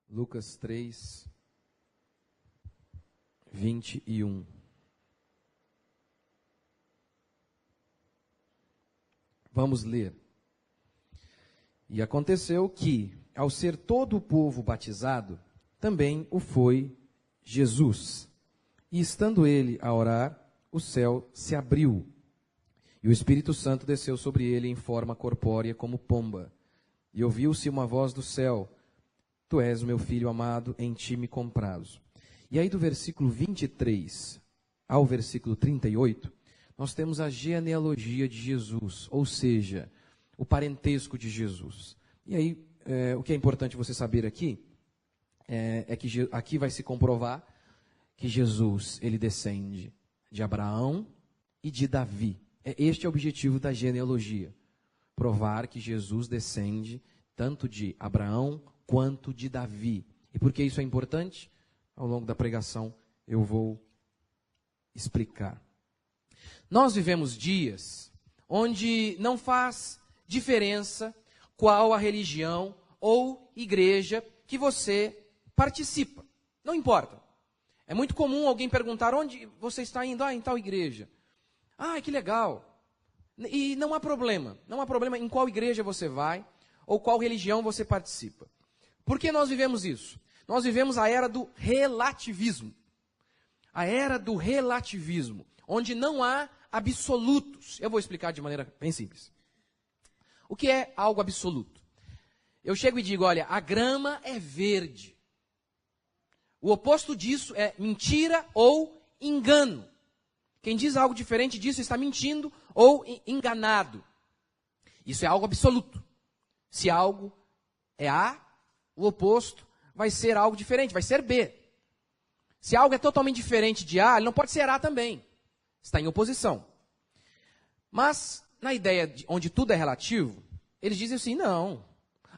Lucas 3, 21. Vamos ler. E aconteceu que, ao ser todo o povo batizado, também o foi Jesus. E estando ele a orar, o céu se abriu, e o Espírito Santo desceu sobre ele em forma corpórea como pomba. E ouviu-se uma voz do céu: Tu és o meu filho amado, em ti me comprazo. E aí do versículo 23 ao versículo 38, nós temos a genealogia de Jesus, ou seja, o parentesco de Jesus. E aí, o que é importante você saber aqui, é que aqui vai se comprovar que Jesus, ele descende de Abraão e de Davi. Este é o objetivo da genealogia, provar que Jesus descende tanto de Abraão quanto de Davi. E por que isso é importante? Ao longo da pregação eu vou explicar. Nós vivemos dias onde não faz diferença qual a religião ou igreja que você participa. Não importa. É muito comum alguém perguntar: onde você está indo? Em tal igreja. Que legal. E não há problema. Não há problema em qual igreja você vai ou qual religião você participa. Por que nós vivemos isso? Nós vivemos a era do relativismo. A era do relativismo, onde não há absolutos. Eu vou explicar de maneira bem simples. O que é algo absoluto? Eu chego e digo: olha, a grama é verde. O oposto disso é mentira ou engano. Quem diz algo diferente disso está mentindo ou enganado. Isso é algo absoluto. Se algo é A, o oposto vai ser algo diferente, vai ser B. Se algo é totalmente diferente de A, ele não pode ser A também. Está em oposição. Mas, na ideia onde tudo é relativo, eles dizem assim: não,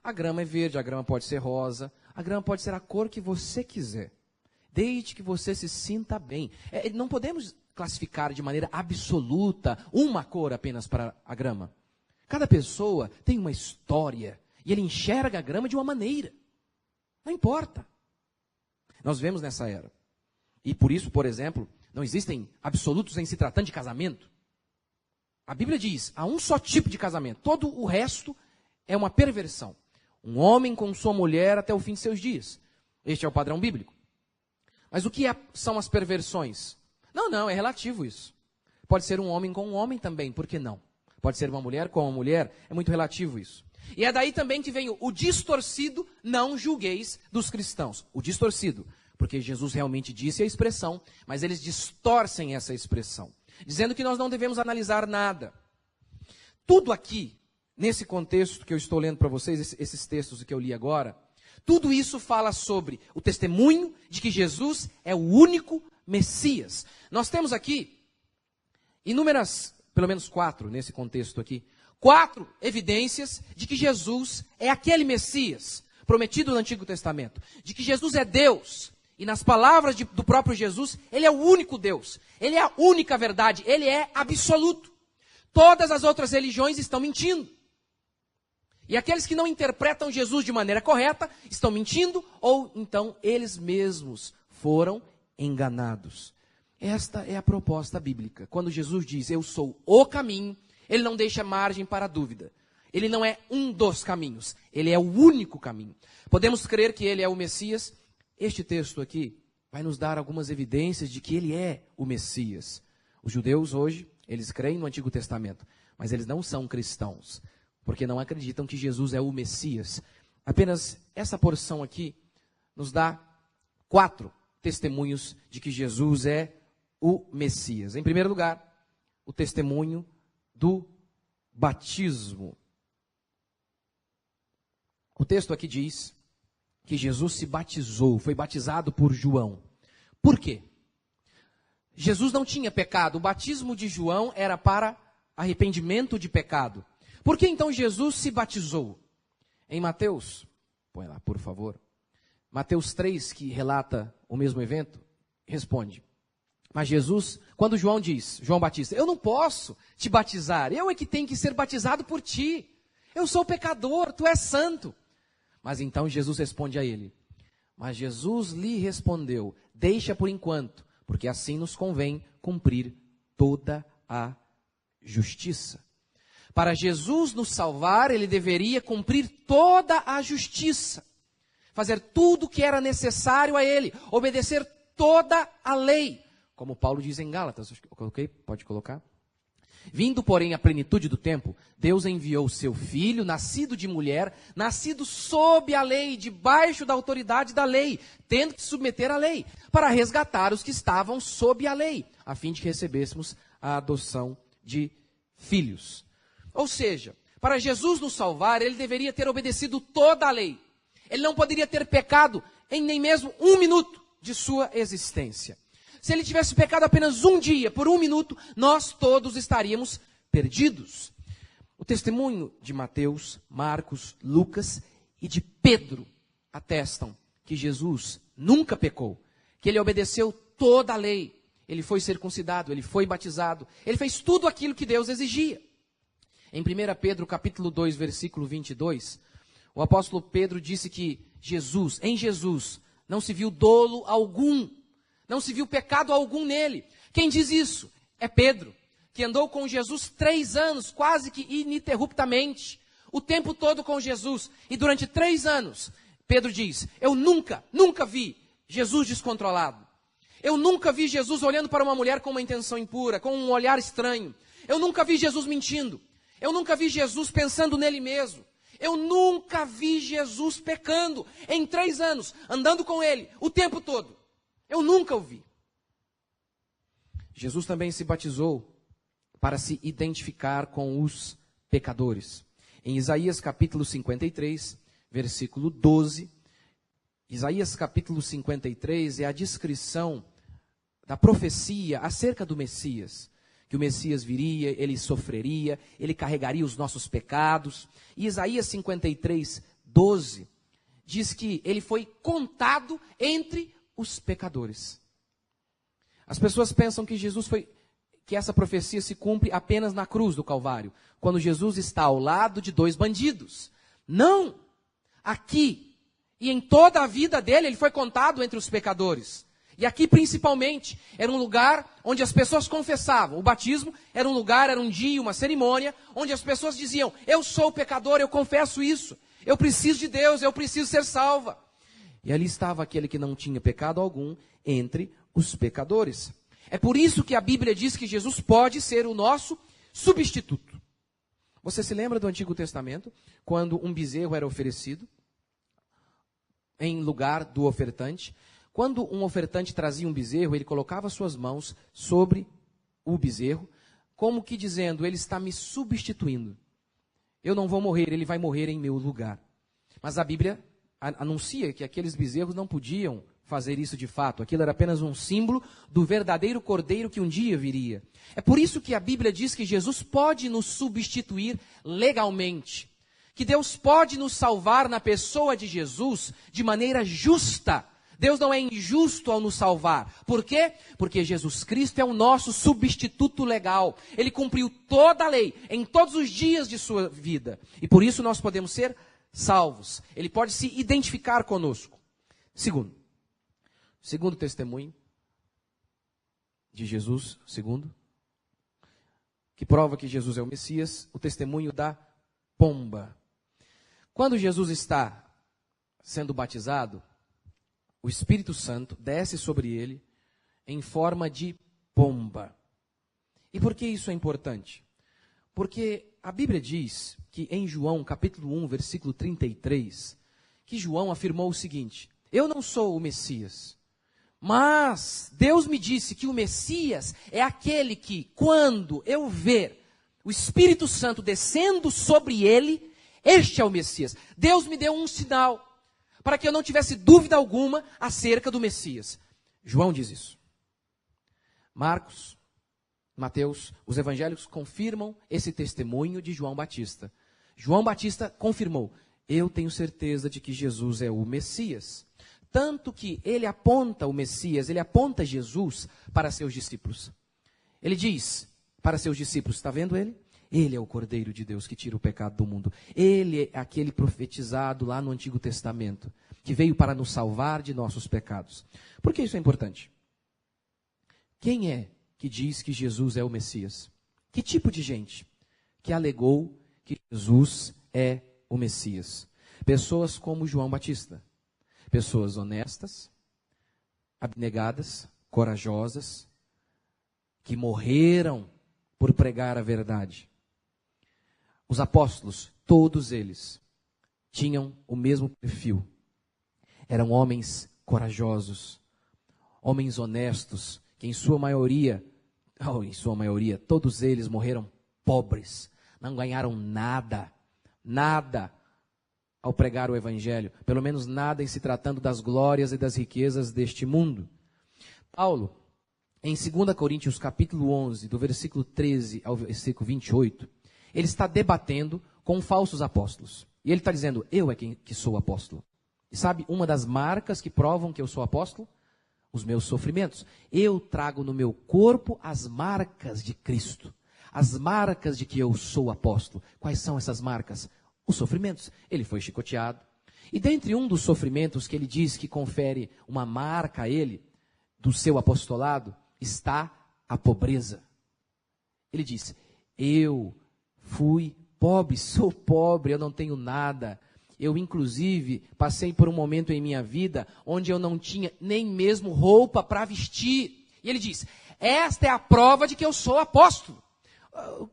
a grama é verde, a grama pode ser rosa, a grama pode ser a cor que você quiser, desde que você se sinta bem. Não podemos classificar de maneira absoluta uma cor apenas para a grama. Cada pessoa tem uma história e ele enxerga a grama de uma maneira. Não importa. Nós vivemos nessa era. E por isso, por exemplo, não existem absolutos em se tratando de casamento. A Bíblia diz: há um só tipo de casamento. Todo o resto é uma perversão. Um homem com sua mulher até o fim de seus dias. Este é o padrão bíblico. Mas o que são as perversões? Não, é relativo isso. Pode ser um homem com um homem também, por que não? Pode ser uma mulher com uma mulher, é muito relativo isso. E é daí também que vem o distorcido: não julgueis dos cristãos. O distorcido, porque Jesus realmente disse a expressão, mas eles distorcem essa expressão, dizendo que nós não devemos analisar nada. Tudo aqui, nesse contexto que eu estou lendo para vocês, esses textos que eu li agora, tudo isso fala sobre o testemunho de que Jesus é o único Messias. Nós temos aqui inúmeras, pelo menos 4 nesse contexto aqui, 4 evidências de que Jesus é aquele Messias prometido no Antigo Testamento, de que Jesus é Deus. E nas palavras do próprio Jesus, ele é o único Deus, ele é a única verdade, ele é absoluto. Todas as outras religiões estão mentindo. E aqueles que não interpretam Jesus de maneira correta estão mentindo, ou então eles mesmos foram enganados. Esta é a proposta bíblica. Quando Jesus diz: eu sou o caminho, ele não deixa margem para a dúvida. Ele não é um dos caminhos, ele é o único caminho. Podemos crer que ele é o Messias. Este texto aqui vai nos dar algumas evidências de que ele é o Messias. Os judeus hoje, eles creem no Antigo Testamento, mas eles não são cristãos, porque não acreditam que Jesus é o Messias. Apenas essa porção aqui nos dá 4 testemunhos de que Jesus é o Messias. Em primeiro lugar, o testemunho do batismo. O texto aqui diz que Jesus se batizou, foi batizado por João. Por quê? Jesus não tinha pecado. O batismo de João era para arrependimento de pecado. Por que então Jesus se batizou? Em Mateus, põe lá por favor, Mateus 3, que relata o mesmo evento, responde: mas Jesus, quando João diz, João Batista: eu não posso te batizar, eu é que tenho que ser batizado por ti. Eu sou pecador, tu és santo. Mas então Jesus responde a ele: Mas Jesus lhe respondeu: deixa por enquanto, porque assim nos convém cumprir toda a justiça. Para Jesus nos salvar, ele deveria cumprir toda a justiça, fazer tudo o que era necessário a ele, obedecer toda a lei, como Paulo diz em Gálatas. Eu coloquei? Pode colocar. Vindo, porém, à plenitude do tempo, Deus enviou o seu Filho, nascido de mulher, nascido sob a lei, debaixo da autoridade da lei, tendo que se submeter à lei, para resgatar os que estavam sob a lei, a fim de que recebêssemos a adoção de filhos. Ou seja, para Jesus nos salvar, ele deveria ter obedecido toda a lei. Ele não poderia ter pecado em nem mesmo 1 minuto de sua existência. Se ele tivesse pecado apenas um dia, por 1 minuto, nós todos estaríamos perdidos. O testemunho de Mateus, Marcos, Lucas e de Pedro atestam que Jesus nunca pecou, que ele obedeceu toda a lei. Ele foi circuncidado, ele foi batizado, ele fez tudo aquilo que Deus exigia. Em 1 Pedro capítulo 2, versículo 22, o apóstolo Pedro disse que em Jesus, não se viu dolo algum, não se viu pecado algum nele. Quem diz isso? É Pedro, que andou com Jesus 3 anos, quase que ininterruptamente, o tempo todo com Jesus. E durante 3 anos, Pedro diz: eu nunca vi Jesus descontrolado. Eu nunca vi Jesus olhando para uma mulher com uma intenção impura, com um olhar estranho. Eu nunca vi Jesus mentindo. Eu nunca vi Jesus pensando nele mesmo. Eu nunca vi Jesus pecando em 3 anos, andando com ele o tempo todo. Eu nunca o vi. Jesus também se batizou para se identificar com os pecadores. Em Isaías capítulo 53, versículo 12, Isaías capítulo 53 é a descrição da profecia acerca do Messias. Que o Messias viria, ele sofreria, ele carregaria os nossos pecados. E Isaías 53, 12, diz que ele foi contado entre os pecadores. As pessoas pensam que que essa profecia se cumpre apenas na cruz do Calvário, quando Jesus está ao lado de 2 bandidos. Não! Aqui e em toda a vida dele, ele foi contado entre os pecadores. E aqui principalmente, era um lugar onde as pessoas confessavam. O batismo era um lugar, era um dia, uma cerimônia, onde as pessoas diziam: eu sou pecador, eu confesso isso. Eu preciso de Deus, eu preciso ser salva. E ali estava aquele que não tinha pecado algum entre os pecadores. É por isso que a Bíblia diz que Jesus pode ser o nosso substituto. Você se lembra do Antigo Testamento, quando um bezerro era oferecido em lugar do ofertante? Quando um ofertante trazia um bezerro, ele colocava suas mãos sobre o bezerro, como que dizendo: ele está me substituindo. Eu não vou morrer, ele vai morrer em meu lugar. Mas a Bíblia anuncia que aqueles bezerros não podiam fazer isso de fato. Aquilo era apenas um símbolo do verdadeiro cordeiro que um dia viria. É por isso que a Bíblia diz que Jesus pode nos substituir legalmente. Que Deus pode nos salvar na pessoa de Jesus de maneira justa. Deus não é injusto ao nos salvar. Por quê? Porque Jesus Cristo é o nosso substituto legal. Ele cumpriu toda a lei em todos os dias de sua vida. E por isso nós podemos ser salvos. Ele pode se identificar conosco. Segundo testemunho de Jesus, que prova que Jesus é o Messias, o testemunho da pomba. Quando Jesus está sendo batizado, o Espírito Santo desce sobre ele em forma de pomba. E por que isso é importante? Porque a Bíblia diz que em João, capítulo 1, versículo 33, que João afirmou o seguinte: eu não sou o Messias, mas Deus me disse que o Messias é aquele que, quando eu ver o Espírito Santo descendo sobre ele, este é o Messias. Deus me deu um sinal para que eu não tivesse dúvida alguma acerca do Messias. João diz isso. Marcos, Mateus, os evangelhos confirmam esse testemunho de João Batista. João Batista confirmou: eu tenho certeza de que Jesus é o Messias. Tanto que ele aponta o Messias, ele aponta Jesus para seus discípulos. Ele diz para seus discípulos: está vendo ele? Ele é o Cordeiro de Deus que tira o pecado do mundo. Ele é aquele profetizado lá no Antigo Testamento, que veio para nos salvar de nossos pecados. Por que isso é importante? Quem é que diz que Jesus é o Messias? Que tipo de gente que alegou que Jesus é o Messias? Pessoas como João Batista. Pessoas honestas, abnegadas, corajosas, que morreram por pregar a verdade. Os apóstolos, todos eles, tinham o mesmo perfil. Eram homens corajosos, homens honestos, que em sua maioria, todos eles morreram pobres, não ganharam nada ao pregar o evangelho, pelo menos nada em se tratando das glórias e das riquezas deste mundo. Paulo, em 2 Coríntios capítulo 11, do versículo 13 ao versículo 28, ele está debatendo com falsos apóstolos. E ele está dizendo, eu é que sou apóstolo. E sabe uma das marcas que provam que eu sou apóstolo? Os meus sofrimentos. Eu trago no meu corpo as marcas de Cristo. As marcas de que eu sou apóstolo. Quais são essas marcas? Os sofrimentos. Ele foi chicoteado. E dentre um dos sofrimentos que ele diz que confere uma marca a ele, do seu apostolado, está a pobreza. Ele diz, eu fui pobre, sou pobre, eu não tenho nada. Eu, inclusive, passei por um momento em minha vida onde eu não tinha nem mesmo roupa para vestir. E ele diz, esta é a prova de que eu sou apóstolo.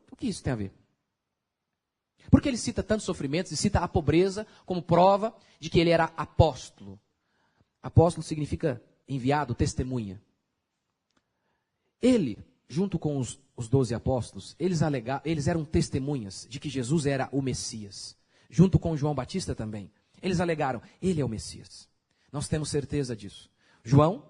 O que isso tem a ver? Porque ele cita tantos sofrimentos e cita a pobreza como prova de que ele era apóstolo. Apóstolo significa enviado, testemunha. Ele, junto com os 12 apóstolos, eles eram testemunhas de que Jesus era o Messias. Junto com João Batista também. Eles alegaram, ele é o Messias. Nós temos certeza disso. João,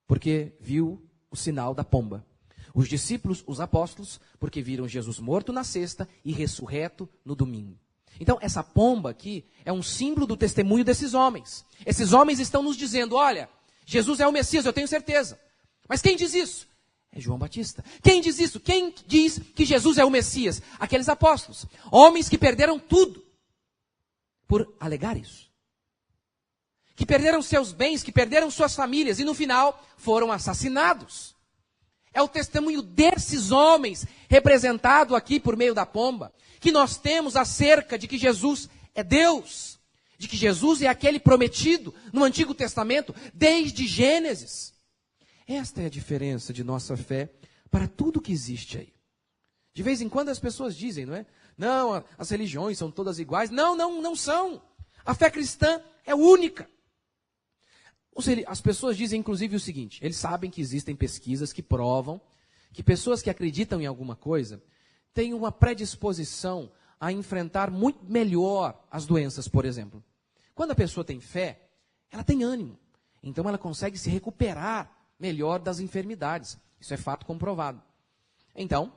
porque viu o sinal da pomba. Os discípulos, os apóstolos, porque viram Jesus morto na sexta e ressurreto no domingo. Então, essa pomba aqui é um símbolo do testemunho desses homens. Esses homens estão nos dizendo, olha, Jesus é o Messias, eu tenho certeza. Mas quem diz isso? É João Batista. Quem diz isso? Quem diz que Jesus é o Messias? Aqueles apóstolos. Homens que perderam tudo por alegar isso. Que perderam seus bens, que perderam suas famílias e no final foram assassinados. É o testemunho desses homens, representado aqui por meio da pomba, que nós temos acerca de que Jesus é Deus. De que Jesus é aquele prometido no Antigo Testamento, desde Gênesis. Esta é a diferença de nossa fé para tudo que existe aí. De vez em quando as pessoas dizem, não é? Não, as religiões são todas iguais. Não são. A fé cristã é única. As pessoas dizem inclusive o seguinte, eles sabem que existem pesquisas que provam que pessoas que acreditam em alguma coisa têm uma predisposição a enfrentar muito melhor as doenças, por exemplo. Quando a pessoa tem fé, ela tem ânimo. Então ela consegue se recuperar melhor das enfermidades. Isso é fato comprovado. Então,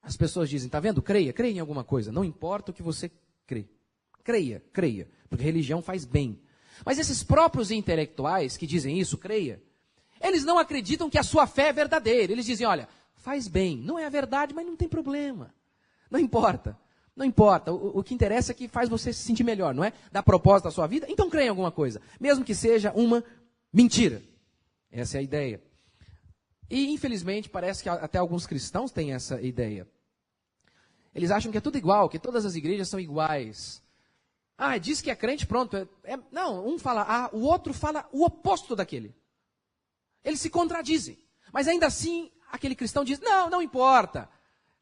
as pessoas dizem, está vendo? Creia em alguma coisa. Não importa o que você crê. Creia, porque religião faz bem. Mas esses próprios intelectuais que dizem isso, creia, eles não acreditam que a sua fé é verdadeira. Eles dizem, olha, faz bem. Não é a verdade, mas não tem problema. Não importa. O que interessa é que faz você se sentir melhor, não é? Dá propósito à sua vida. Então creia em alguma coisa. Mesmo que seja uma mentira. Essa é a ideia. E, infelizmente, parece que até alguns cristãos têm essa ideia. Eles acham que é tudo igual, que todas as igrejas são iguais. Diz que é crente, pronto. Não, um fala A, o outro fala o oposto daquele. Eles se contradizem. Mas ainda assim, aquele cristão diz, não importa.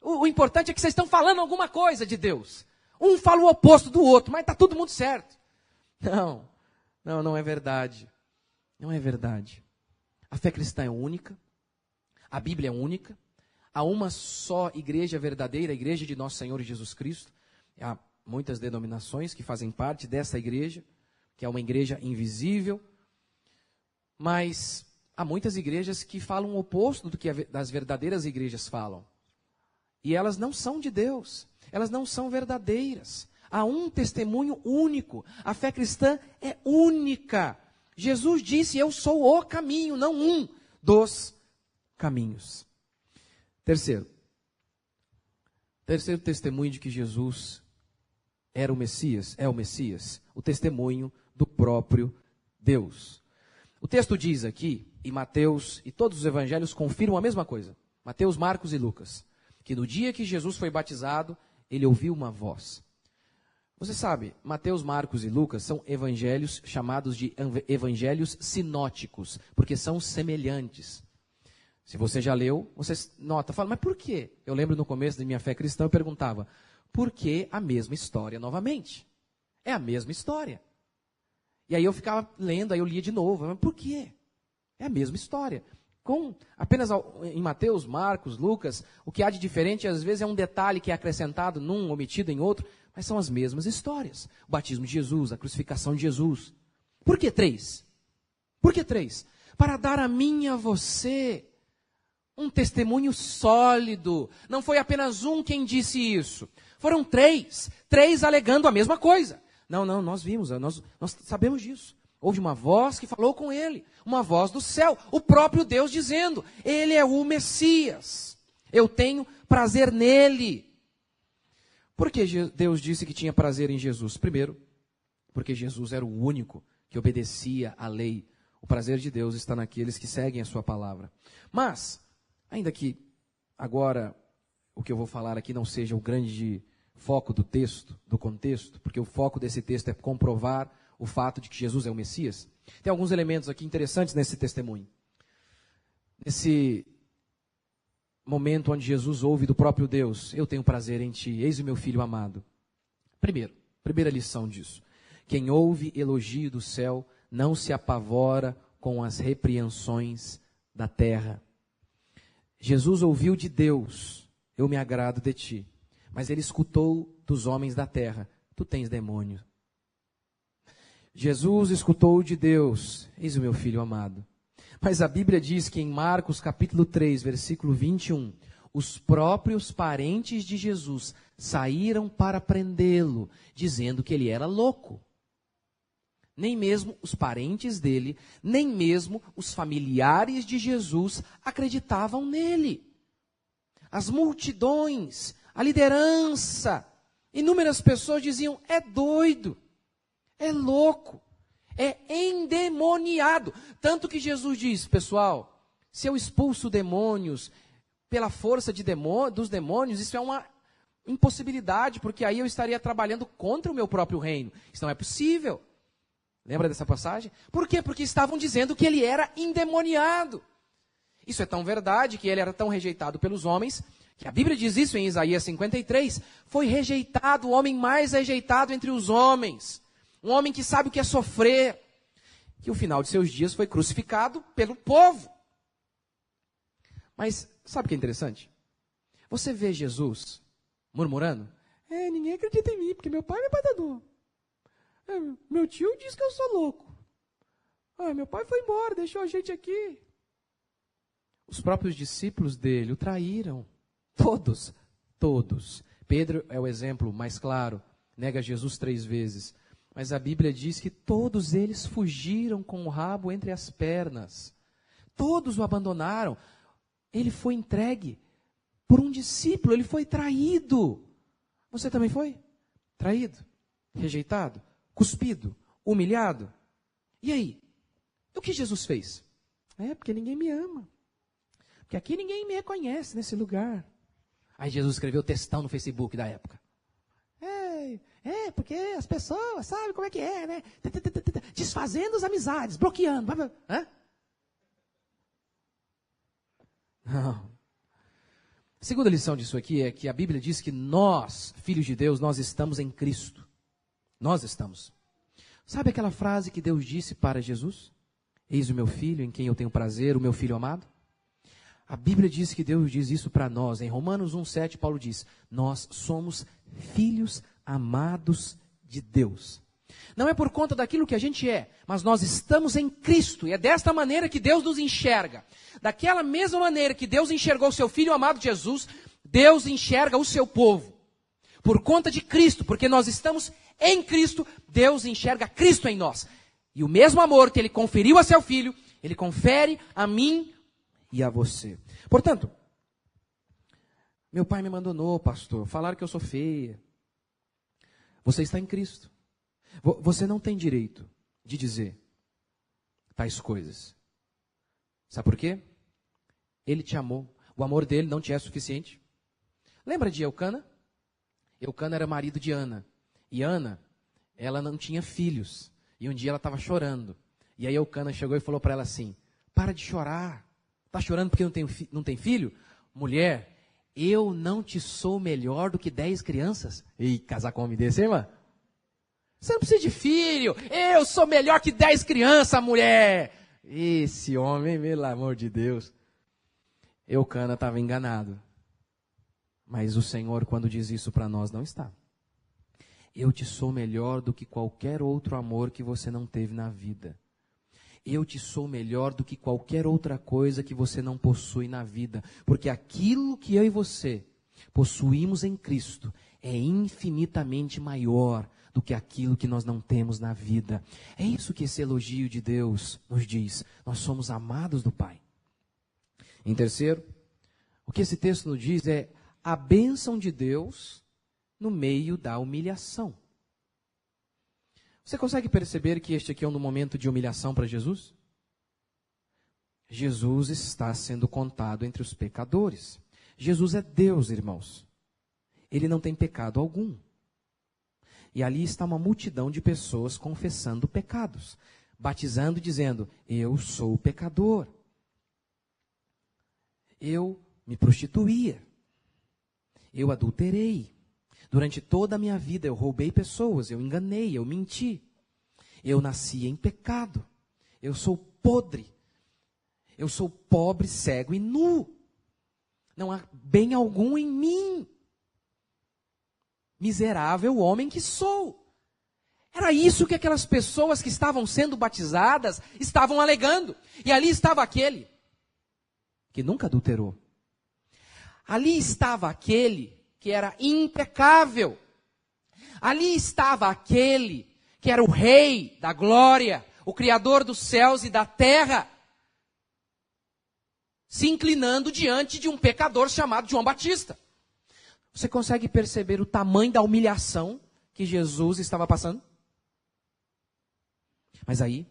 O importante é que vocês estão falando alguma coisa de Deus. Um fala o oposto do outro, mas está todo mundo certo. Não é verdade. Não é verdade. A fé cristã é única, a Bíblia é única, há uma só igreja verdadeira, a igreja de nosso Senhor Jesus Cristo. Há muitas denominações que fazem parte dessa igreja, que é uma igreja invisível, mas há muitas igrejas que falam o oposto do que as verdadeiras igrejas falam. E elas não são de Deus, elas não são verdadeiras. Há um testemunho único, a fé cristã é única. Jesus disse, eu sou o caminho, não um dos caminhos. Terceiro testemunho de que Jesus era o Messias, o testemunho do próprio Deus. O texto diz aqui, e Mateus e todos os evangelhos confirmam a mesma coisa. Mateus, Marcos e Lucas. Que no dia que Jesus foi batizado, ele ouviu uma voz. Você sabe, Mateus, Marcos e Lucas são evangelhos chamados de evangelhos sinóticos, porque são semelhantes. Se você já leu, você nota, fala, mas por quê? Eu lembro no começo da minha fé cristã, eu perguntava, por que a mesma história novamente? É a mesma história. E aí eu ficava lendo, aí eu lia de novo, mas por quê? É a mesma história. Apenas em Mateus, Marcos, Lucas, o que há de diferente às vezes é um detalhe que é acrescentado num, omitido em outro, mas são as mesmas histórias. O batismo de Jesus, a crucificação de Jesus. Por que 3? Por que 3? Para dar a mim e a você um testemunho sólido. Não foi apenas um quem disse isso. Foram 3. 3 alegando a mesma coisa. Não, nós vimos, nós sabemos disso. Houve uma voz que falou com ele, uma voz do céu, o próprio Deus dizendo, ele é o Messias, eu tenho prazer nele. Por que Deus disse que tinha prazer em Jesus? Primeiro, porque Jesus era o único que obedecia à lei. O prazer de Deus está naqueles que seguem a sua palavra. Mas, ainda que agora o que eu vou falar aqui não seja o grande foco do texto, do contexto, porque o foco desse texto é comprovar o fato de que Jesus é o Messias. Tem alguns elementos aqui interessantes nesse testemunho. Nesse momento onde Jesus ouve do próprio Deus, eu tenho prazer em ti, eis o meu filho amado. Primeira lição disso. Quem ouve elogio do céu não se apavora com as repreensões da terra. Jesus ouviu de Deus, eu me agrado de ti. Mas ele escutou dos homens da terra, tu tens demônio. Jesus escutou de Deus, eis o meu filho amado. Mas a Bíblia diz que em Marcos capítulo 3, versículo 21, os próprios parentes de Jesus saíram para prendê-lo, dizendo que ele era louco. Nem mesmo os parentes dele, nem mesmo os familiares de Jesus acreditavam nele. As multidões, a liderança, inúmeras pessoas diziam, é doido. É louco, é endemoniado. Tanto que Jesus diz, pessoal, se eu expulso demônios pela força dos demônios, isso é uma impossibilidade, porque aí eu estaria trabalhando contra o meu próprio reino. Isso não é possível. Lembra dessa passagem? Por quê? Porque estavam dizendo que ele era endemoniado. Isso é tão verdade que ele era tão rejeitado pelos homens, que a Bíblia diz isso em Isaías 53, foi rejeitado, o homem mais rejeitado entre os homens. Um homem que sabe o que é sofrer, que o final de seus dias foi crucificado pelo povo. Mas sabe o que é interessante? Você vê Jesus murmurando, ninguém acredita em mim, porque meu pai é matador. Meu tio diz que eu sou louco. Meu pai foi embora, deixou a gente aqui. Os próprios discípulos dele o traíram. Todos. Pedro é o exemplo mais claro, nega Jesus 3 vezes. Mas a Bíblia diz que todos eles fugiram com o rabo entre as pernas. Todos o abandonaram. Ele foi entregue por um discípulo, ele foi traído. Você também foi? Traído, rejeitado, cuspido, humilhado. E aí? O que Jesus fez? Porque ninguém me ama. Porque aqui ninguém me reconhece nesse lugar. Aí Jesus escreveu textão no Facebook da época. Porque as pessoas, sabe como é que é, né? Desfazendo as amizades, bloqueando. Hã? Não. A segunda lição disso aqui é que a Bíblia diz que nós, filhos de Deus, nós estamos em Cristo. Nós estamos. Sabe aquela frase que Deus disse para Jesus? Eis o meu filho, em quem eu tenho prazer, o meu filho amado? A Bíblia diz que Deus diz isso para nós. Em Romanos 1,7, Paulo diz, nós somos filhos amados de Deus. Não é por conta daquilo que a gente é, mas nós estamos em Cristo. E é desta maneira que Deus nos enxerga. Daquela mesma maneira que Deus enxergou o seu Filho amado Jesus, Deus enxerga o seu povo. Por conta de Cristo, porque nós estamos em Cristo, Deus enxerga Cristo em nós. E o mesmo amor que Ele conferiu a seu Filho, Ele confere a mim e a você. Portanto, meu pai me abandonou, pastor, falaram que eu sou feia. Você está em Cristo. Você não tem direito de dizer tais coisas. Sabe por quê? Ele te amou. O amor dele não te é suficiente. Lembra de Eucana? Eucana era marido de Ana. E Ana, ela não tinha filhos. E um dia ela estava chorando. E aí Eucana chegou e falou para ela assim: para de chorar. Está chorando porque não tem filho? Mulher, eu não te sou melhor do que 10 crianças. E casar com um homem desse, hein, irmã? Você não precisa de filho. Eu sou melhor que 10 crianças, mulher. Esse homem, pelo amor de Deus. Eucana estava enganado. Mas o Senhor, quando diz isso para nós, não está. Eu te sou melhor do que qualquer outro amor que você não teve na vida. Eu te sou melhor do que qualquer outra coisa que você não possui na vida. Porque aquilo que eu e você possuímos em Cristo é infinitamente maior do que aquilo que nós não temos na vida. É isso que esse elogio de Deus nos diz. Nós somos amados do Pai. Em terceiro, o que esse texto nos diz é a bênção de Deus no meio da humilhação. Você consegue perceber que este aqui é um momento de humilhação para Jesus? Jesus está sendo contado entre os pecadores. Jesus é Deus, irmãos. Ele não tem pecado algum. E ali está uma multidão de pessoas confessando pecados, batizando, dizendo: eu sou pecador. Eu me prostituía. Eu adulterei. Durante toda a minha vida eu roubei pessoas, eu enganei, eu menti. Eu nasci em pecado. Eu sou podre. Eu sou pobre, cego e nu. Não há bem algum em mim. Miserável homem que sou. Era isso que aquelas pessoas que estavam sendo batizadas estavam alegando. E ali estava aquele que nunca adulterou. Ali estava aquele que era impecável. Ali estava aquele que era o rei da glória, o criador dos céus e da terra, se inclinando diante de um pecador chamado João Batista. Você consegue perceber o tamanho da humilhação que Jesus estava passando? Mas aí,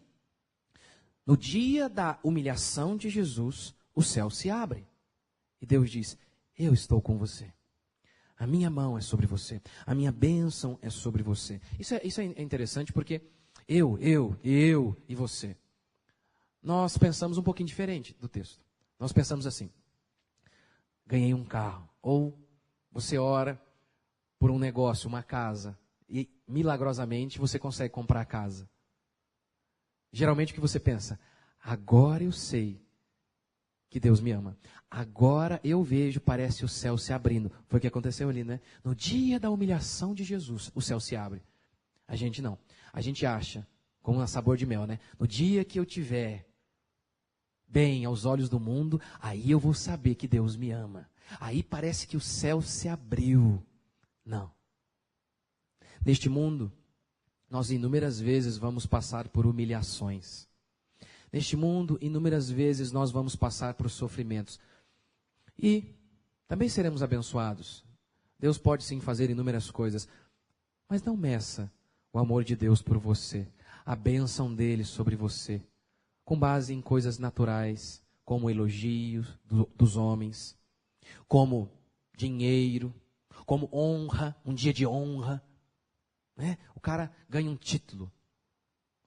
no dia da humilhação de Jesus, o céu se abre. E Deus diz: eu estou com você. A minha mão é sobre você. A minha bênção é sobre você. Isso é interessante porque eu e você, nós pensamos um pouquinho diferente do texto. Nós pensamos assim: ganhei um carro. Ou você ora por um negócio, uma casa, e milagrosamente você consegue comprar a casa. Geralmente o que você pensa? Agora eu sei que Deus me ama. Agora eu vejo, parece o céu se abrindo. Foi o que aconteceu ali, né? No dia da humilhação de Jesus, o céu se abre. A gente não. A gente acha, como um sabor de mel, né? No dia que eu tiver bem aos olhos do mundo, aí eu vou saber que Deus me ama. Aí parece que o céu se abriu. Não. Neste mundo, nós inúmeras vezes vamos passar por humilhações. Neste mundo, inúmeras vezes nós vamos passar por sofrimentos. E também seremos abençoados. Deus pode sim fazer inúmeras coisas. Mas não meça o amor de Deus por você, a bênção dele sobre você, com base em coisas naturais, como elogios dos homens, como dinheiro, como honra, um dia de honra. Né? O cara ganha um título,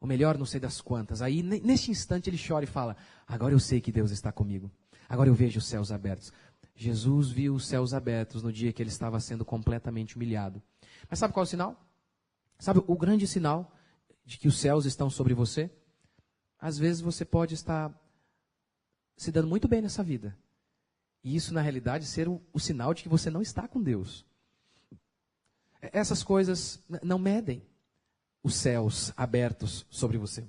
o melhor não sei das quantas. Aí, neste instante, ele chora e fala: agora eu sei que Deus está comigo. Agora eu vejo os céus abertos. Jesus viu os céus abertos no dia que ele estava sendo completamente humilhado. Mas sabe qual é o sinal? Sabe o grande sinal de que os céus estão sobre você? Às vezes você pode estar se dando muito bem nessa vida. E isso, na realidade, ser o sinal de que você não está com Deus. Essas coisas não medem os céus abertos sobre você.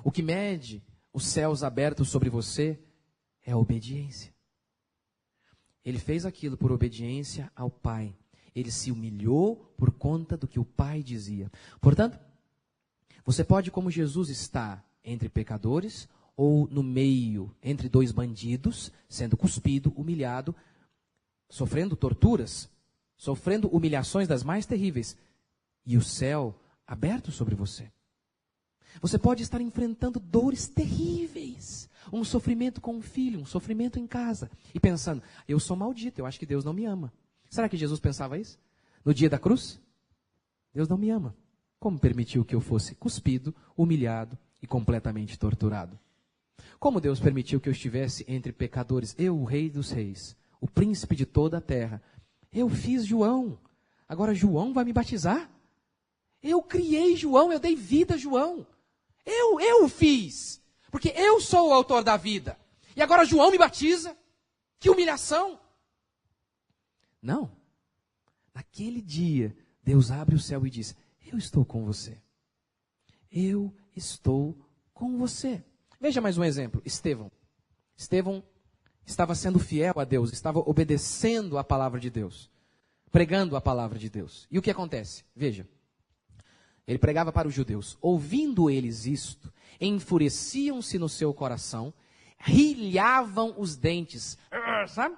O que mede os céus abertos sobre você é a obediência. Ele fez aquilo por obediência ao Pai. Ele se humilhou por conta do que o Pai dizia. Portanto, você pode, como Jesus, estar entre pecadores ou no meio, entre dois bandidos, sendo cuspido, humilhado, sofrendo torturas, sofrendo humilhações das mais terríveis, e o céu aberto sobre você. Você pode estar enfrentando dores terríveis, um sofrimento com um filho, um sofrimento em casa, e pensando, eu sou maldito, eu acho que Deus não me ama. Será que Jesus pensava isso? No dia da cruz? Deus não me ama. Como permitiu que eu fosse cuspido, humilhado e completamente torturado? Como Deus permitiu que eu estivesse entre pecadores? Eu, o Rei dos Reis, o príncipe de toda a terra. Eu fiz João. Agora João vai me batizar? Eu criei João, eu dei vida a João. Eu o fiz. Porque eu sou o autor da vida. E agora João me batiza? Que humilhação! Não. Naquele dia, Deus abre o céu e diz, eu estou com você. Eu estou com você. Veja mais um exemplo. Estevão. Estevão estava sendo fiel a Deus, estava obedecendo a palavra de Deus, pregando a palavra de Deus. E o que acontece? Veja. Ele pregava para os judeus. Ouvindo eles isto, enfureciam-se no seu coração, rilhavam os dentes, sabe?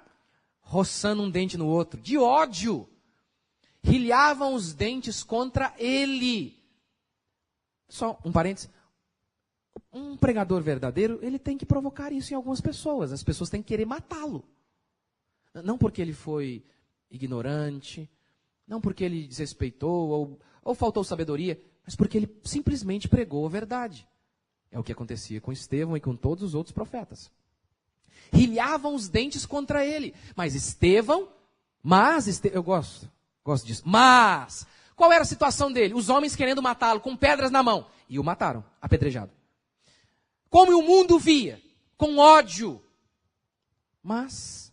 Roçando um dente no outro, de ódio. Rilhavam os dentes contra ele. Só um parênteses. Um pregador verdadeiro, ele tem que provocar isso em algumas pessoas. As pessoas têm que querer matá-lo. Não porque ele foi ignorante, não porque ele desrespeitou ou faltou sabedoria, mas porque ele simplesmente pregou a verdade. É o que acontecia com Estevão e com todos os outros profetas. Rilhavam os dentes contra ele. Mas Estevão, eu gosto disso. Mas, qual era a situação dele? Os homens querendo matá-lo com pedras na mão. E o mataram, apedrejado. Como o mundo via, com ódio. Mas,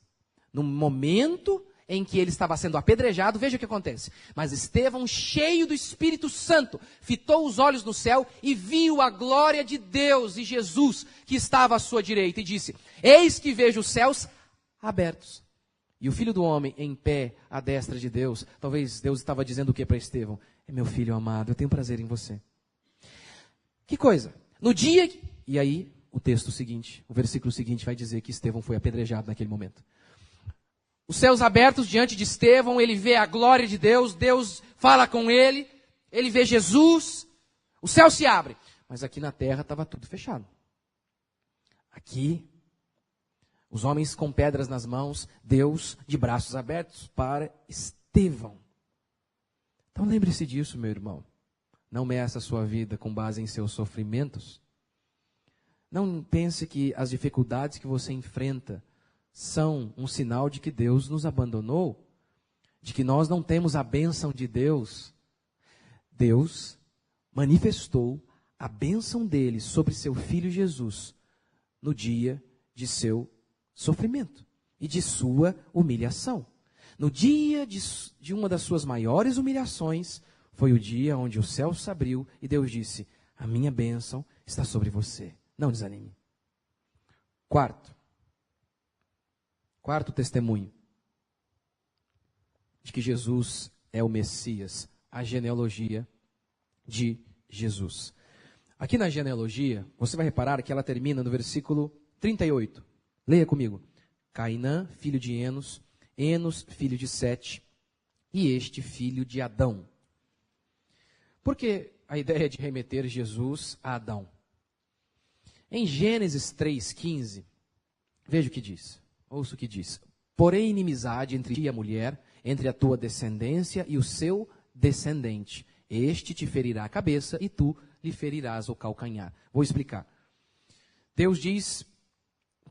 no momento em que ele estava sendo apedrejado, veja o que acontece. Mas Estevão, cheio do Espírito Santo, fitou os olhos no céu e viu a glória de Deus e Jesus que estava à sua direita e disse, eis que vejo os céus abertos. E o Filho do Homem em pé à destra de Deus. Talvez Deus estava dizendo o que para Estevão? É meu filho amado, eu tenho prazer em você. Que coisa? No dia... E aí, o texto seguinte, o versículo seguinte vai dizer que Estevão foi apedrejado naquele momento. Os céus abertos diante de Estevão, ele vê a glória de Deus, Deus fala com ele vê Jesus, o céu se abre. Mas aqui na terra estava tudo fechado. Aqui, os homens com pedras nas mãos, Deus de braços abertos para Estevão. Então lembre-se disso, meu irmão. Não meça a sua vida com base em seus sofrimentos. Não pense que as dificuldades que você enfrenta são um sinal de que Deus nos abandonou, de que nós não temos a bênção de Deus. Deus manifestou a bênção dele sobre seu Filho Jesus no dia de seu sofrimento e de sua humilhação. No dia de uma das suas maiores humilhações, foi o dia onde o céu se abriu e Deus disse, a minha bênção está sobre você. Não desanime. Quarto testemunho de que Jesus é o Messias, a genealogia de Jesus. Aqui na genealogia, você vai reparar que ela termina no versículo 38. Leia comigo. Cainã, filho de Enos, Enos, filho de Sete, e este filho de Adão. Por que a ideia de remeter Jesus a Adão? Em Gênesis 3,15, veja o que diz. Ouça o que diz. Porém, inimizade entre ti e a mulher, entre a tua descendência e o seu descendente. Este te ferirá a cabeça e tu lhe ferirás o calcanhar. Vou explicar. Deus diz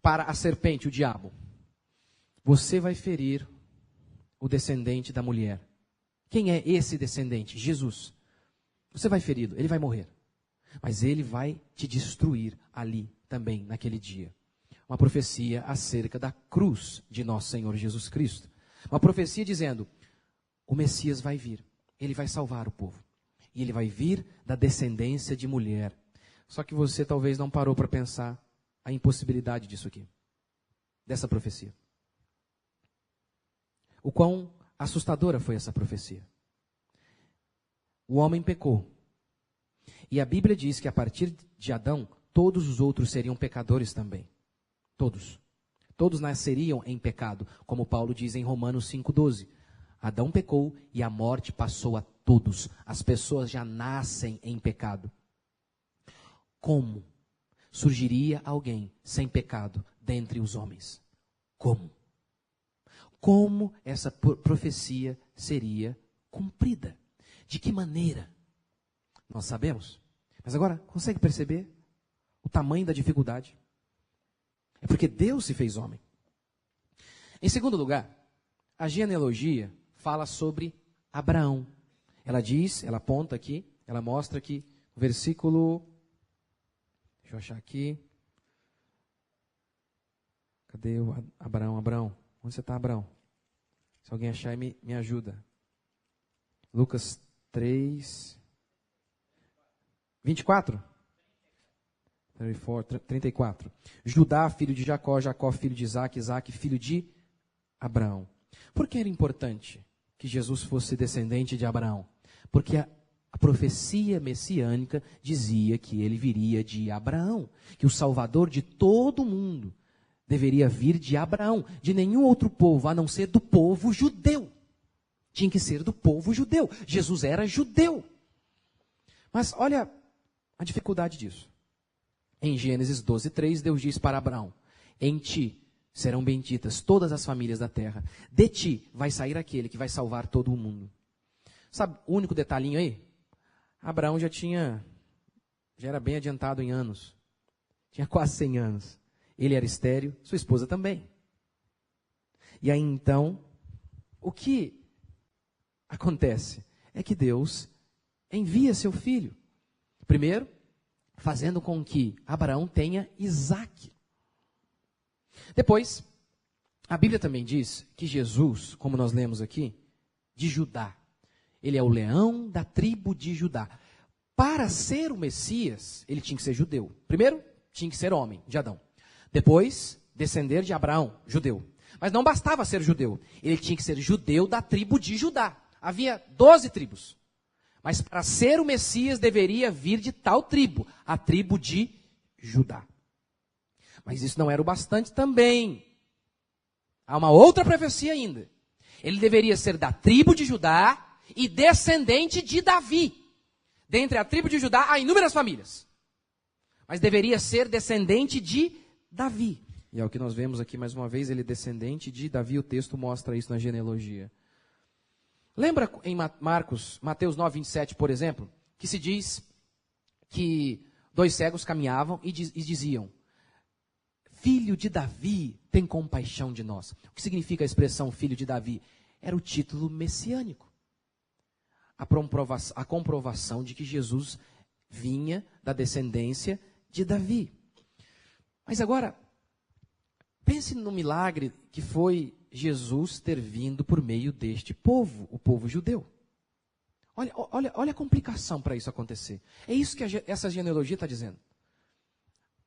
para a serpente, o diabo, você vai ferir o descendente da mulher. Quem é esse descendente? Jesus. Você vai feri-lo, ele vai morrer. Mas ele vai te destruir ali também, naquele dia. Uma profecia acerca da cruz de nosso Senhor Jesus Cristo. Uma profecia dizendo, o Messias vai vir, ele vai salvar o povo. E ele vai vir da descendência de mulher. Só que você talvez não parou para pensar a impossibilidade disso aqui. Dessa profecia. O quão assustadora foi essa profecia. O homem pecou. E a Bíblia diz que a partir de Adão, todos os outros seriam pecadores também. Todos. Todos nasceriam em pecado, como Paulo diz em Romanos 5,12. Adão pecou e a morte passou a todos. As pessoas já nascem em pecado. como surgiria alguém sem pecado dentre os homens? Como? Como essa profecia seria cumprida? De que maneira? Nós sabemos. Mas agora, consegue perceber o tamanho da dificuldade? É porque Deus se fez homem. Em segundo lugar, a genealogia fala sobre Abraão. Ela diz, ela aponta aqui, ela mostra que no versículo... Deixa eu achar aqui. Cadê o Abraão? Abraão, onde você está, Abraão? Se alguém achar, me ajuda. Lucas 3, 24? 34. Judá, filho de Jacó, Jacó, filho de Isaac, Isaac, filho de Abraão. Por que era importante que Jesus fosse descendente de Abraão? Porque a profecia messiânica dizia que ele viria de Abraão, que o Salvador de todo o mundo deveria vir de Abraão, de nenhum outro povo, a não ser do povo judeu. Tinha que ser do povo judeu. Jesus era judeu. Mas olha a dificuldade disso. Em Gênesis 12:3, Deus diz para Abraão: em ti serão benditas todas as famílias da terra. De ti vai sair aquele que vai salvar todo o mundo. Sabe o único detalhinho aí? Abraão já era bem adiantado em anos. Tinha quase 100 anos. Ele era estéril, sua esposa também. E aí então, o que acontece é que Deus envia seu filho. Primeiro, fazendo com que Abraão tenha Isaque. Depois, a Bíblia também diz que Jesus, como nós lemos aqui, de Judá. Ele é o leão da tribo de Judá. Para ser o Messias, ele tinha que ser judeu. Primeiro, tinha que ser homem, de Adão. Depois, descender de Abraão, judeu. Mas não bastava ser judeu. Ele tinha que ser judeu da tribo de Judá. Havia 12 tribos. Mas para ser o Messias, deveria vir de tal tribo, a tribo de Judá. Mas isso não era o bastante também. Há uma outra profecia ainda. Ele deveria ser da tribo de Judá e descendente de Davi. Dentre a tribo de Judá há inúmeras famílias. Mas deveria ser descendente de Davi. E é o que nós vemos aqui mais uma vez, ele é descendente de Davi. O texto mostra isso na genealogia. Lembra em Mateus 9:27, por exemplo, que se diz que 2 cegos caminhavam e diziam: filho de Davi, tem compaixão de nós. O que significa a expressão filho de Davi? Era o título messiânico. A comprovação de que Jesus vinha da descendência de Davi. Mas agora, pense no milagre que foi Jesus ter vindo por meio deste povo, o povo judeu. Olha a complicação para isso acontecer. É isso que essa genealogia está dizendo.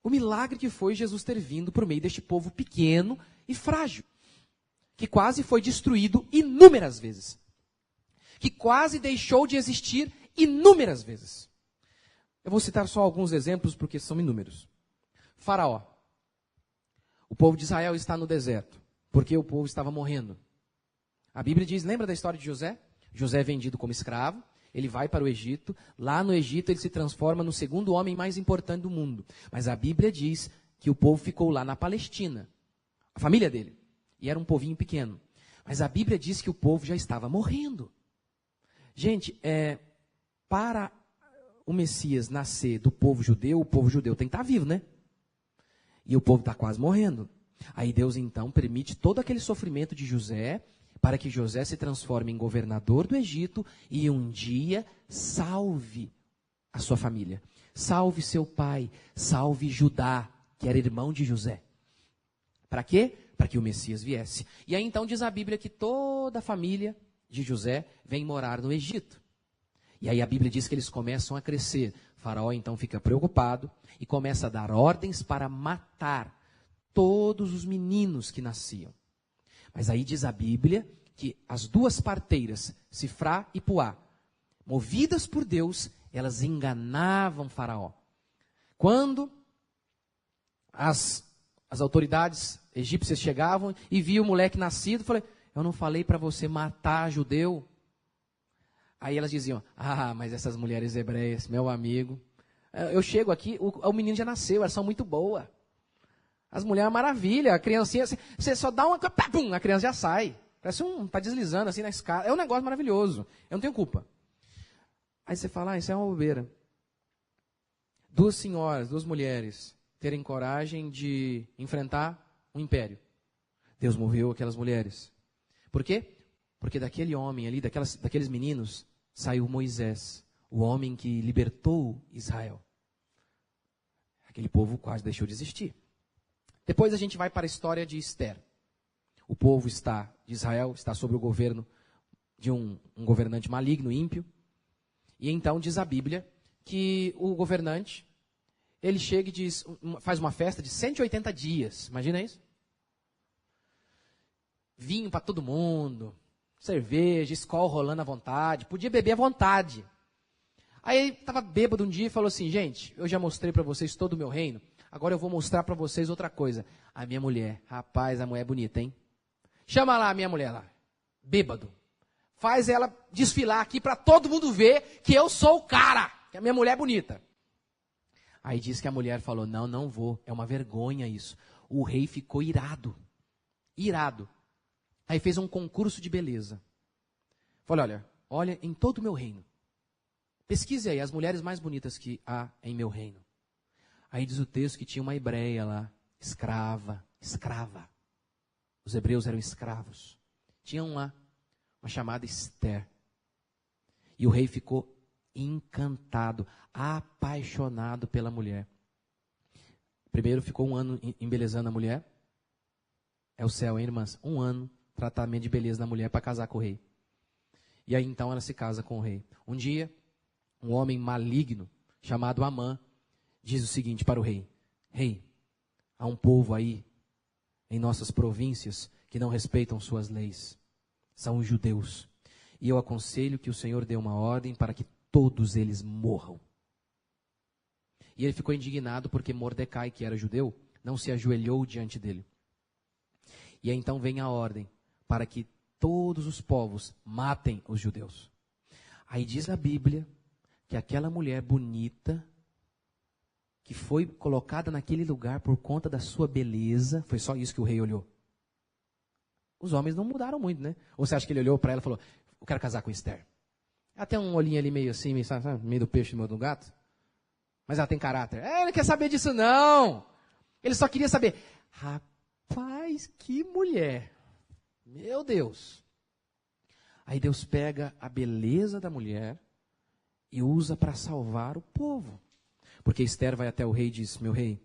O milagre que foi Jesus ter vindo por meio deste povo pequeno e frágil, que quase foi destruído inúmeras vezes, que quase deixou de existir inúmeras vezes. Eu vou citar só alguns exemplos porque são inúmeros. Faraó. O povo de Israel está no deserto, porque o povo estava morrendo. A Bíblia diz, lembra da história de José? José é vendido como escravo, ele vai para o Egito, lá no Egito ele se transforma no segundo homem mais importante do mundo. Mas a Bíblia diz que o povo ficou lá na Palestina, a família dele, e era um povinho pequeno. Mas a Bíblia diz que o povo já estava morrendo. Gente, para o Messias nascer do povo judeu, o povo judeu tem que estar vivo, né? E o povo está quase morrendo. Aí Deus então permite todo aquele sofrimento de José, para que José se transforme em governador do Egito e um dia salve a sua família. Salve seu pai, salve Judá, que era irmão de José. Para quê? Para que o Messias viesse. E aí então diz a Bíblia que toda a família de José vem morar no Egito. E aí a Bíblia diz que eles começam a crescer. Faraó então fica preocupado e começa a dar ordens para matar todos os meninos que nasciam. Mas aí diz a Bíblia que as duas parteiras, Sifrá e Puá, movidas por Deus, elas enganavam Faraó. Quando as autoridades egípcias chegavam e viam o moleque nascido, falei, eu não falei para você matar judeu? Aí elas diziam, mas essas mulheres hebreias, meu amigo, Eu chego aqui, o menino já nasceu, elas são muito boas. As mulheres é uma maravilha, a criancinha, você só dá uma, pum, a criança já sai. Parece tá deslizando assim na escada. É um negócio maravilhoso, eu não tenho culpa. Aí você fala, isso é uma bobeira. Duas senhoras, duas mulheres, terem coragem de enfrentar um império. Deus moveu aquelas mulheres. Por quê? Porque daquele homem ali, daqueles meninos, saiu Moisés, o homem que libertou Israel. Aquele povo quase deixou de existir. Depois a gente vai para a história de Ester. O povo de Israel está sob o governo de um governante maligno, ímpio. E então diz a Bíblia que o governante, ele chega e faz uma festa de 180 dias. Imagina isso? Vinho para todo mundo, cerveja, Skol rolando à vontade, podia beber à vontade. Aí ele estava bêbado um dia e falou assim, gente, eu já mostrei para vocês todo o meu reino, agora eu vou mostrar para vocês outra coisa. A minha mulher, rapaz, a mulher é bonita, hein? Chama lá a minha mulher lá, bêbado. Faz ela desfilar aqui para todo mundo ver que eu sou o cara, que a minha mulher é bonita. Aí diz que a mulher falou, não vou, é uma vergonha isso. O rei ficou irado. Aí fez um concurso de beleza. Falou, olha em todo o meu reino. Pesquise aí as mulheres mais bonitas que há em meu reino. Aí diz o texto que tinha uma hebreia lá, escrava. Os hebreus eram escravos. Tinha uma chamada Ester. E o rei ficou encantado, apaixonado pela mulher. Primeiro ficou 1 ano embelezando a mulher. É o céu, hein, irmãs? 1 ano, tratamento de beleza na mulher para casar com o rei. E aí então ela se casa com o rei. Um dia, um homem maligno, chamado Amã, diz o seguinte para o rei. Rei, há um povo aí, em nossas províncias, que não respeitam suas leis. São os judeus. E eu aconselho que o Senhor dê uma ordem para que todos eles morram. E ele ficou indignado porque Mordecai, que era judeu, não se ajoelhou diante dele. E aí então vem a ordem para que todos os povos matem os judeus. Aí diz a Bíblia que aquela mulher bonita, que foi colocada naquele lugar por conta da sua beleza, foi só isso que o rei olhou. Os homens não mudaram muito, né? Ou você acha que ele olhou para ela e falou, eu quero casar com Ester. Ela tem um olhinho ali meio assim, meio do peixe, meio do gato. Mas ela tem caráter. Ele não quer saber disso não. Ele só queria saber, rapaz, que mulher. Meu Deus. Aí Deus pega a beleza da mulher e usa para salvar o povo. Porque Ester vai até o rei e diz, meu rei,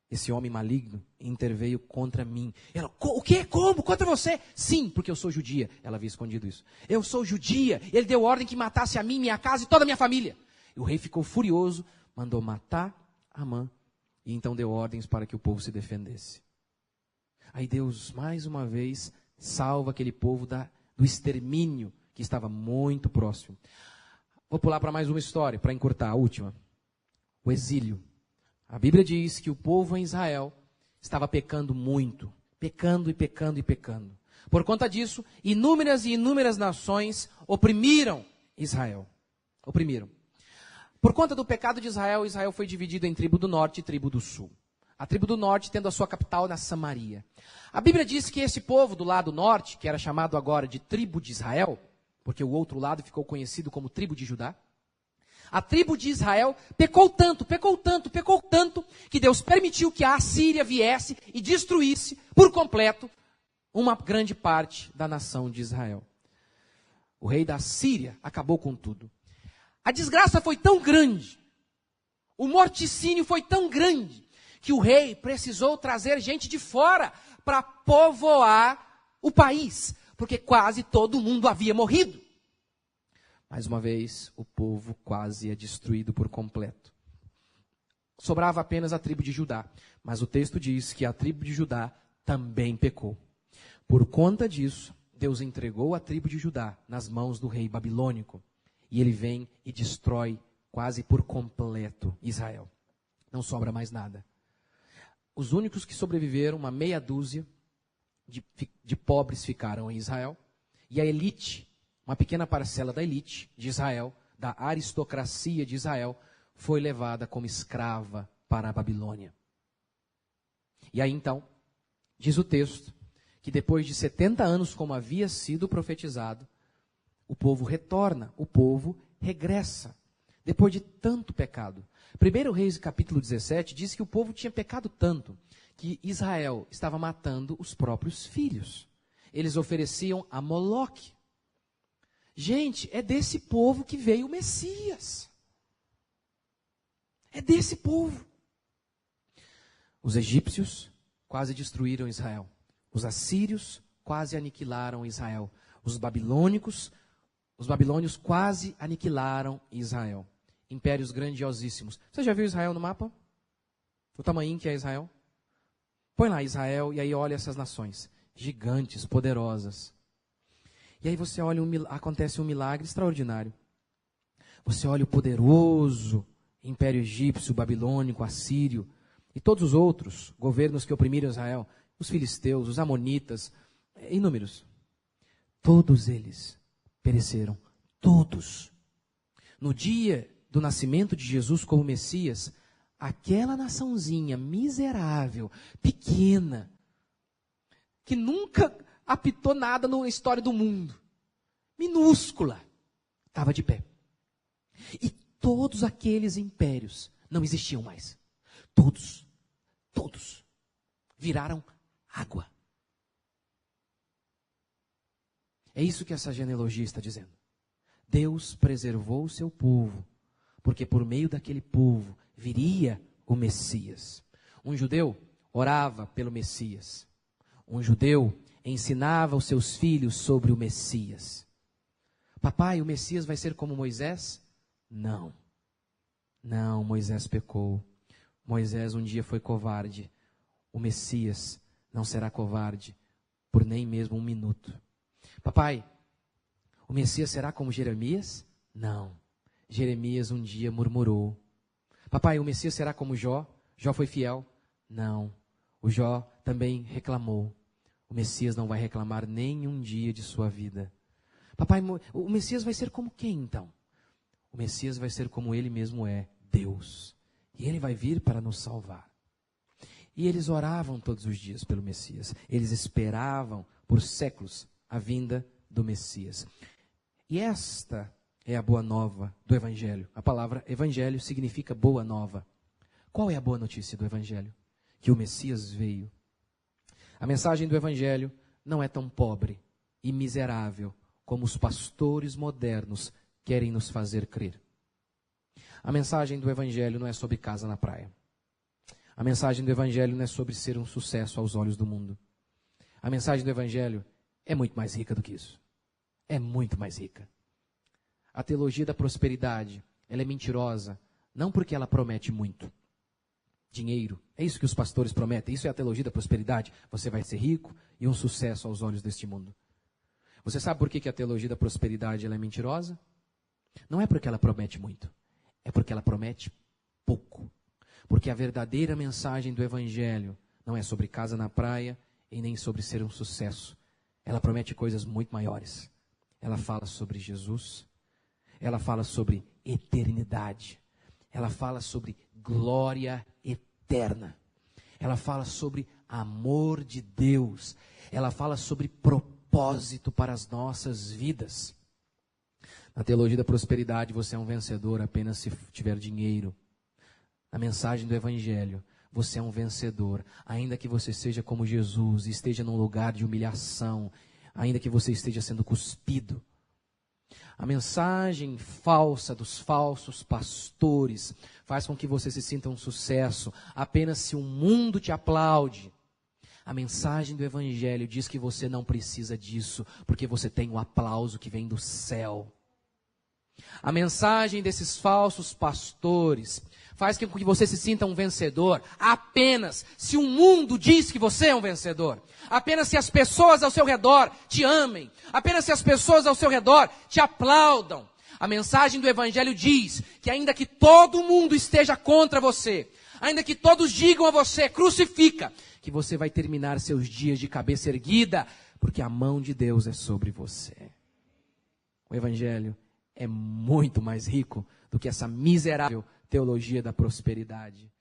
esse homem maligno interveio contra mim. Ela, o quê? Como? Contra você? Sim, porque eu sou judia. Ela havia escondido isso. Eu sou judia. Ele deu ordem que matasse a mim, minha casa e toda a minha família. E o rei ficou furioso, mandou matar Amã. E então deu ordens para que o povo se defendesse. Aí Deus, mais uma vez, salva aquele povo do extermínio que estava muito próximo. Vou pular para mais uma história, para encurtar a última. O exílio. A Bíblia diz que o povo em Israel estava pecando muito. Pecando. Por conta disso, inúmeras e inúmeras nações oprimiram Israel. Por conta do pecado de Israel, Israel foi dividido em tribo do norte e tribo do sul. A tribo do norte tendo a sua capital na Samaria. A Bíblia diz que esse povo do lado norte, que era chamado agora de tribo de Israel, porque o outro lado ficou conhecido como tribo de Judá, a tribo de Israel pecou tanto, que Deus permitiu que a Assíria viesse e destruísse por completo uma grande parte da nação de Israel. O rei da Síria acabou com tudo. A desgraça foi tão grande, o morticínio foi tão grande, que o rei precisou trazer gente de fora para povoar o país, porque quase todo mundo havia morrido. Mais uma vez, o povo quase é destruído por completo. Sobrava apenas a tribo de Judá, mas o texto diz que a tribo de Judá também pecou. Por conta disso, Deus entregou a tribo de Judá nas mãos do rei babilônico, e ele vem e destrói quase por completo Israel. Não sobra mais nada. Os únicos que sobreviveram, uma meia dúzia de pobres ficaram em Israel, e a elite, uma pequena parcela da elite de Israel, da aristocracia de Israel, foi levada como escrava para a Babilônia. E aí então, diz o texto, que depois de 70 anos, como havia sido profetizado, o povo retorna, o povo regressa, depois de tanto pecado. 1 Reis, capítulo 17, diz que o povo tinha pecado tanto, que Israel estava matando os próprios filhos. Eles ofereciam a Moloque. Gente, é desse povo que veio o Messias. É desse povo. Os egípcios quase destruíram Israel. Os assírios quase aniquilaram Israel. Os babilônios quase aniquilaram Israel. Impérios grandiosíssimos. Você já viu Israel no mapa? O tamanho que é Israel? Põe lá Israel e aí olha essas nações. Gigantes, poderosas. E aí você olha, acontece um milagre extraordinário. Você olha o poderoso Império Egípcio, Babilônico, Assírio e todos os outros governos que oprimiram Israel, os filisteus, os amonitas, inúmeros. Todos eles pereceram. Todos. No dia do nascimento de Jesus como Messias, aquela naçãozinha miserável, pequena, que nunca apitou nada na história do mundo, minúscula, estava de pé. E todos aqueles impérios não existiam mais. Todos viraram água. É isso que essa genealogia está dizendo. Deus preservou o seu povo, porque por meio daquele povo viria o Messias. Um judeu orava pelo Messias. Um judeu ensinava os seus filhos sobre o Messias. Papai, o Messias vai ser como Moisés? Não. Não, Moisés pecou. Moisés um dia foi covarde. O Messias não será covarde por nem mesmo um minuto. Papai, o Messias será como Jeremias? Não. Jeremias um dia murmurou. Papai, o Messias será como Jó? Jó foi fiel? Não. O Jó também reclamou. O Messias não vai reclamar nem um dia de sua vida. Papai, o Messias vai ser como quem então? O Messias vai ser como ele mesmo é, Deus. E ele vai vir para nos salvar. E eles oravam todos os dias pelo Messias. Eles esperavam por séculos a vinda do Messias. E esta é a boa nova do Evangelho. A palavra Evangelho significa boa nova. Qual é a boa notícia do Evangelho? Que o Messias veio. A mensagem do Evangelho não é tão pobre e miserável como os pastores modernos querem nos fazer crer. A mensagem do Evangelho não é sobre casa na praia. A mensagem do Evangelho não é sobre ser um sucesso aos olhos do mundo. A mensagem do Evangelho é muito mais rica do que isso. É muito mais rica. A teologia da prosperidade, ela é mentirosa, não porque ela promete muito. Dinheiro, é isso que os pastores prometem, isso é a teologia da prosperidade. Você vai ser rico e um sucesso aos olhos deste mundo. Você sabe por que a teologia da prosperidade ela é mentirosa? Não é porque ela promete muito, é porque ela promete pouco. Porque a verdadeira mensagem do Evangelho não é sobre casa na praia e nem sobre ser um sucesso. Ela promete coisas muito maiores. Ela fala sobre Jesus, ela fala sobre eternidade, ela fala sobre glória eterna, ela fala sobre amor de Deus, ela fala sobre propósito para as nossas vidas. Na teologia da prosperidade, você é um vencedor apenas se tiver dinheiro. Na mensagem do Evangelho, você é um vencedor, ainda que você seja como Jesus, esteja num lugar de humilhação, ainda que você esteja sendo cuspido. A mensagem falsa dos falsos pastores faz com que você se sinta um sucesso apenas se o mundo te aplaude. A mensagem do Evangelho diz que você não precisa disso, porque você tem o aplauso que vem do céu. A mensagem desses falsos pastores faz com que você se sinta um vencedor apenas se o mundo diz que você é um vencedor. Apenas se as pessoas ao seu redor te amem. Apenas se as pessoas ao seu redor te aplaudam. A mensagem do Evangelho diz que ainda que todo mundo esteja contra você, ainda que todos digam a você, crucifica, que você vai terminar seus dias de cabeça erguida, porque a mão de Deus é sobre você. O Evangelho é muito mais rico do que essa miserável teologia da prosperidade.